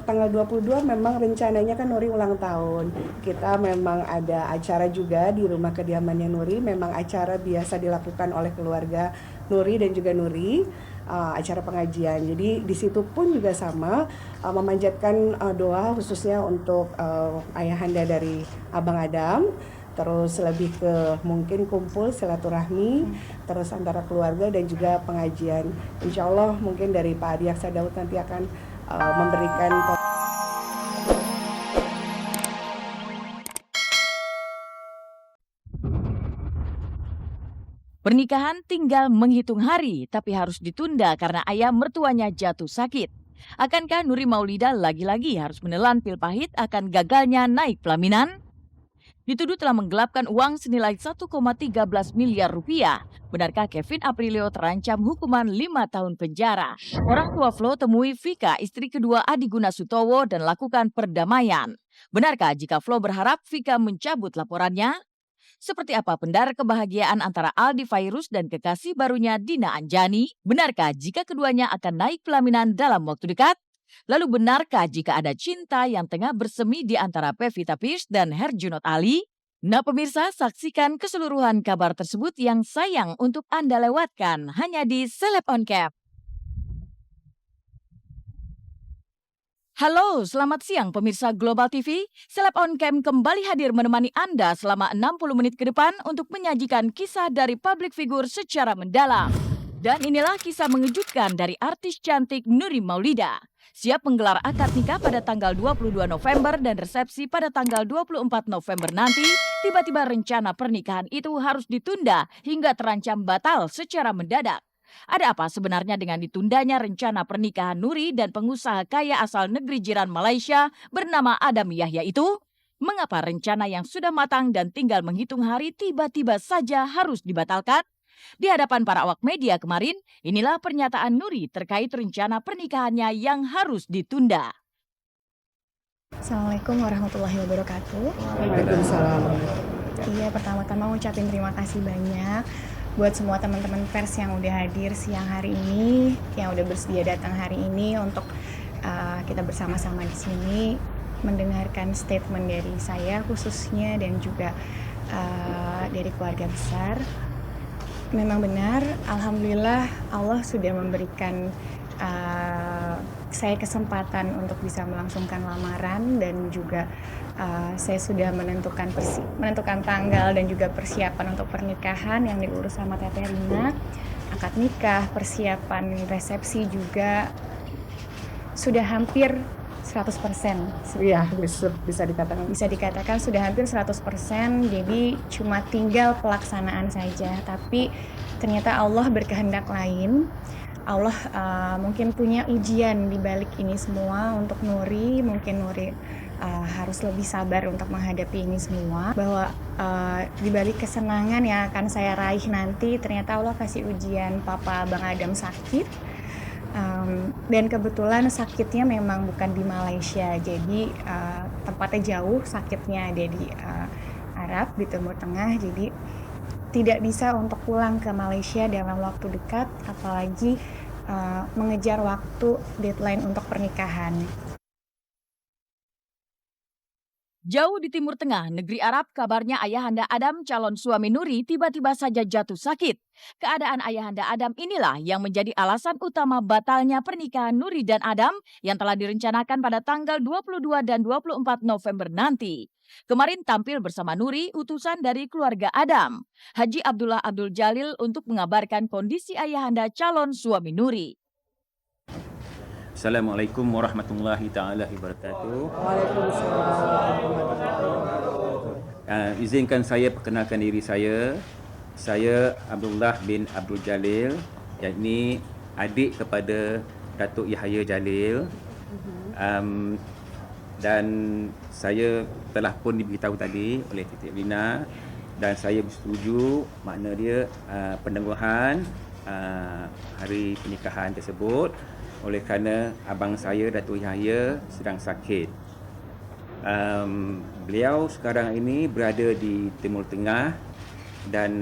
untuk tanggal 22 memang rencananya kan Nuri ulang tahun. Kita memang ada acara juga di rumah kediamannya Nuri. Memang acara biasa dilakukan oleh keluarga Nuri dan juga Nuri, acara pengajian. Jadi di situ pun juga sama, memanjatkan doa khususnya untuk ayahanda dari Abang Adam. Terus lebih ke mungkin kumpul silaturahmi, terus antara keluarga dan juga pengajian. Insya Allah mungkin dari Pak Adiaksa Daud nanti akan memberikan. Pernikahan tinggal menghitung hari, tapi harus ditunda karena ayah mertuanya jatuh sakit. Akankah Nuri Maulida lagi-lagi harus menelan pil pahit akan gagalnya naik pelaminan? Dituduh telah menggelapkan uang senilai 1,13 miliar rupiah. Benarkah Kevin Aprilio terancam hukuman 5 tahun penjara? Orang tua Flo temui Vika, istri kedua Adi Guna Sutowo, dan lakukan perdamaian. Benarkah jika Flo berharap Vika mencabut laporannya? Seperti apa pendar kebahagiaan antara Aldi Fairuz dan kekasih barunya Dina Anjani? Benarkah jika keduanya akan naik pelaminan dalam waktu dekat? Lalu benarkah jika ada cinta yang tengah bersemi di antara Pevita Pierce dan Herjunot Ali? Nah pemirsa, saksikan keseluruhan kabar tersebut yang sayang untuk Anda lewatkan hanya di Seleb On Cam. Halo, selamat siang pemirsa Global TV. Seleb On Cam kembali hadir menemani Anda selama 60 menit ke depan untuk menyajikan kisah dari public figure secara mendalam. Dan inilah kisah mengejutkan dari artis cantik Nuri Maulida. Siap menggelar akad nikah pada tanggal 22 November dan resepsi pada tanggal 24 November nanti, tiba-tiba rencana pernikahan itu harus ditunda hingga terancam batal secara mendadak. Ada apa sebenarnya dengan ditundanya rencana pernikahan Nuri dan pengusaha kaya asal negeri jiran Malaysia bernama Adam Yahya itu? Mengapa rencana yang sudah matang dan tinggal menghitung hari tiba-tiba saja harus dibatalkan? Di hadapan para awak media kemarin, inilah pernyataan Nuri terkait rencana pernikahannya yang harus ditunda. Assalamualaikum warahmatullahi wabarakatuh. Waalaikumsalam. Iya, pertama-tama ucapin terima kasih banyak buat semua teman-teman pers yang udah hadir siang hari ini, yang udah bersedia datang hari ini untuk kita bersama-sama di sini mendengarkan statement dari saya khususnya dan juga dari keluarga besar. Memang benar, alhamdulillah Allah sudah memberikan saya kesempatan untuk bisa melangsungkan lamaran dan juga saya sudah menentukan tanggal dan juga persiapan untuk pernikahan yang diurus sama Teteh Rina. Akad nikah, persiapan resepsi juga sudah hampir 100%. Iya, bisa dikatakan. Bisa dikatakan sudah hampir 100%, jadi cuma tinggal pelaksanaan saja. Tapi ternyata Allah berkehendak lain. Allah mungkin punya ujian di balik ini semua untuk Nuri. Mungkin Nuri harus lebih sabar untuk menghadapi ini semua. Bahwa di balik kesenangan yang akan saya raih nanti, ternyata Allah kasih ujian Papa Bang Adam sakit. Dan kebetulan sakitnya memang bukan di Malaysia, jadi tempatnya jauh, sakitnya ada di Arab, di Timur Tengah, jadi tidak bisa untuk pulang ke Malaysia dalam waktu dekat, apalagi mengejar waktu deadline untuk pernikahan. Jauh di Timur Tengah, negeri Arab, kabarnya ayahanda Adam, calon suami Nuri, tiba-tiba saja jatuh sakit. Keadaan ayahanda Adam inilah yang menjadi alasan utama batalnya pernikahan Nuri dan Adam yang telah direncanakan pada tanggal 22 dan 24 November nanti. Kemarin tampil bersama Nuri, utusan dari keluarga Adam, Haji Abdullah Abdul Jalil, untuk mengabarkan kondisi ayahanda calon suami Nuri. Assalamualaikum warahmatullahi taala wabarakatuh. Waalaikumsalam. Izinkan saya perkenalkan diri saya. Saya Abdullah bin Abdul Jalil, yakni adik kepada Datuk Yahya Jalil. Dan saya telah pun diberitahu tadi oleh Titik Rina dan saya bersetuju, makna dia penangguhan hari pernikahan tersebut oleh kerana abang saya Datuk Yahya sedang sakit. Beliau sekarang ini berada di Timur Tengah dan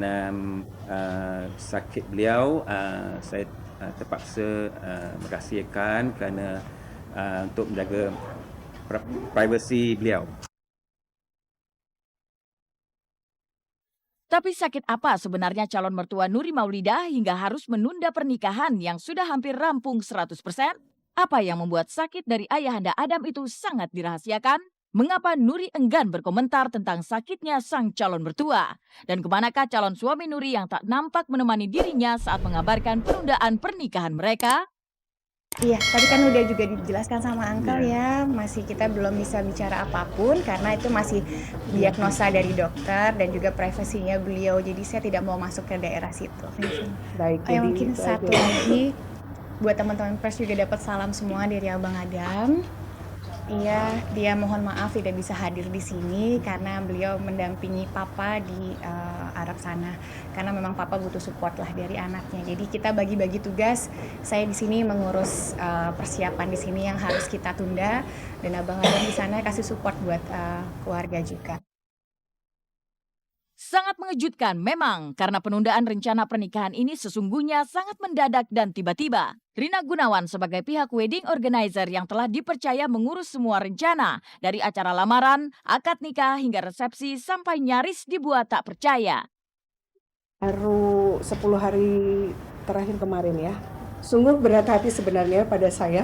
sakit beliau saya terpaksa merahsiakan kerana untuk menjaga privasi beliau. Tapi sakit apa sebenarnya calon mertua Nuri Maulidah hingga harus menunda pernikahan yang sudah hampir rampung 100%? Apa yang membuat sakit dari ayahanda Adam itu sangat dirahasiakan? Mengapa Nuri enggan berkomentar tentang sakitnya sang calon mertua? Dan kemanakah calon suami Nuri yang tak nampak menemani dirinya saat mengabarkan penundaan pernikahan mereka? Iya, tadi kan udah juga dijelaskan sama Uncle ya, masih kita belum bisa bicara apapun karena itu masih diagnosa dari dokter dan juga privasinya beliau, jadi saya tidak mau masuk ke daerah situ. Baik, Oh, jadi mungkin itu satu aja. lagi, buat teman-teman pers juga dapat salam semua dari Abang Adam. Iya, dia mohon maaf tidak bisa hadir di sini karena beliau mendampingi Papa di Arab sana. Karena memang Papa butuh support lah dari anaknya. Jadi kita bagi-bagi tugas. Saya di sini mengurus persiapan di sini yang harus kita tunda dan Abang Adam di sana kasih support buat keluarga juga. Sangat mengejutkan memang karena penundaan rencana pernikahan ini sesungguhnya sangat mendadak dan tiba-tiba. Rina Gunawan sebagai pihak wedding organizer yang telah dipercaya mengurus semua rencana dari acara lamaran, akad nikah hingga resepsi sampai nyaris dibuat tak percaya. Baru 10 hari terakhir kemarin ya. Sungguh berat hati sebenarnya pada saya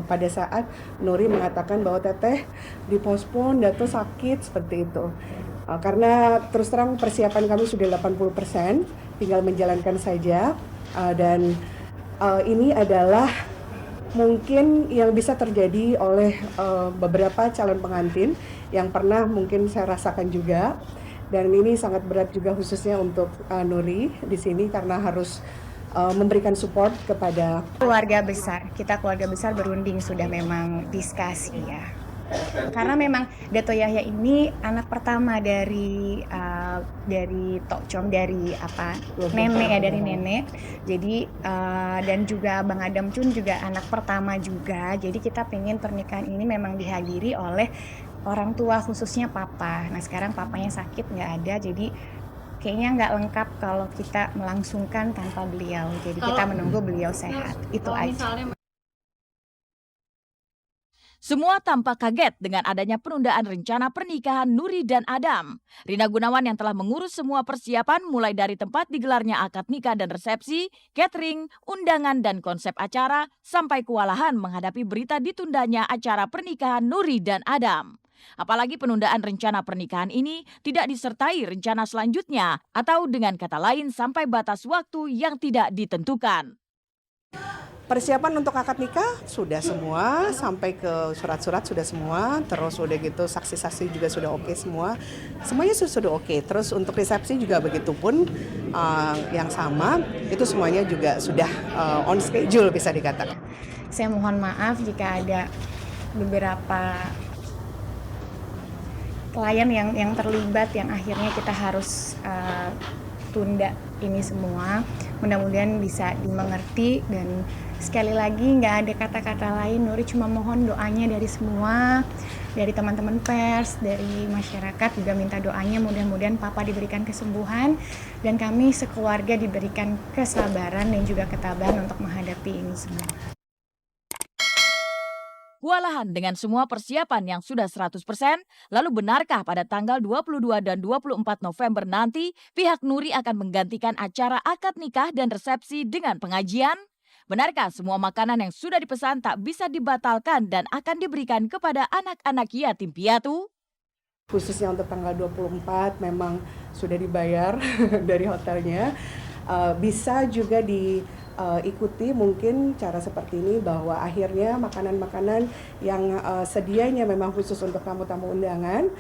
pada saat Nuri mengatakan bahwa Teteh dipospon, Dato sakit seperti itu. Karena terus terang persiapan kami sudah 80%, tinggal menjalankan saja. Dan ini adalah mungkin yang bisa terjadi oleh beberapa calon pengantin yang pernah mungkin saya rasakan juga. Dan ini sangat berat juga khususnya untuk Nuri di sini karena harus memberikan support kepada Keluarga besar, kita keluarga besar berunding sudah memang diskusi ya. Karena memang Dato Yahya ini anak pertama dari Tokcom, dari nenek ya, dari nenek. Jadi dan juga Bang Adam Cun juga anak pertama juga. Jadi kita pengen pernikahan ini memang dihadiri oleh orang tua, khususnya Papa. Nah sekarang papanya sakit nggak ada, jadi kayaknya nggak lengkap kalau kita melangsungkan tanpa beliau. Jadi kita menunggu beliau sehat. Itu aja. Semua tampak kaget dengan adanya penundaan rencana pernikahan Nuri dan Adam. Rina Gunawan yang telah mengurus semua persiapan mulai dari tempat digelarnya akad nikah dan resepsi, catering, undangan dan konsep acara, sampai kewalahan menghadapi berita ditundanya acara pernikahan Nuri dan Adam. Apalagi penundaan rencana pernikahan ini tidak disertai rencana selanjutnya atau dengan kata lain sampai batas waktu yang tidak ditentukan. persiapan untuk akad nikah sudah semua, sampai ke surat-surat sudah semua, terus udah gitu saksi-saksi juga sudah oke semua, semuanya sudah oke. Terus untuk resepsi juga begitu pun yang sama, itu semuanya juga sudah on schedule bisa dikatakan. Saya mohon maaf jika ada beberapa klien yang terlibat yang akhirnya kita harus tunda ini semua. Mudah-mudahan bisa dimengerti dan sekali lagi nggak ada kata-kata lain. Nuri cuma mohon doanya dari semua, dari teman-teman pers, dari masyarakat juga minta doanya. Mudah-mudahan Papa diberikan kesembuhan dan kami sekeluarga diberikan kesabaran dan juga ketabahan untuk menghadapi ini semua. Kewalahan dengan semua persiapan yang sudah 100%, lalu benarkah pada tanggal 22 dan 24 November nanti pihak Nuri akan menggantikan acara akad nikah dan resepsi dengan pengajian? Benarkah semua makanan yang sudah dipesan tak bisa dibatalkan dan akan diberikan kepada anak-anak yatim piatu? Khususnya untuk tanggal 24 memang sudah dibayar dari hotelnya. Bisa juga diikuti mungkin cara seperti ini bahwa akhirnya makanan-makanan yang sedianya memang khusus untuk tamu-tamu undangan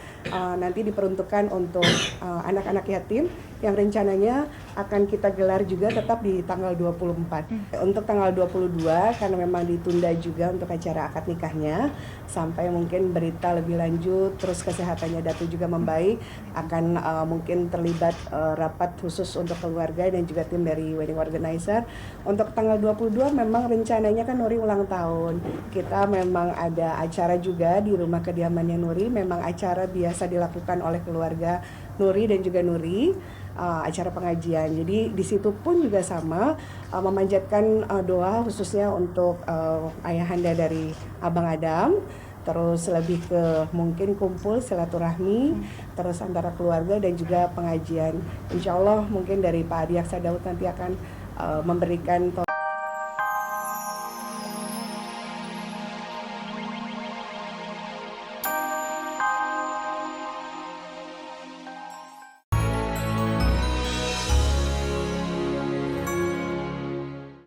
nanti diperuntukkan untuk anak-anak yatim yang rencananya akan kita gelar juga tetap di tanggal 24. Untuk tanggal 22 karena memang ditunda juga untuk acara akad nikahnya sampai mungkin berita lebih lanjut terus kesehatannya Datu juga membaik akan mungkin terlibat rapat khusus untuk keluarga dan juga tim dari wedding organizer. Untuk tanggal 22 memang rencananya kan Nuri ulang tahun. Kita memang ada acara juga di rumah kediamannya Nuri, memang acara biasa dilakukan oleh keluarga Nuri dan juga Nuri. acara pengajian. Jadi di situ pun juga sama, memanjatkan doa khususnya untuk ayahanda dari Abang Adam. Terus lebih ke mungkin kumpul silaturahmi, terus antara keluarga dan juga pengajian. Insya Allah mungkin dari Pak Adi Aksa Daud nanti akan memberikan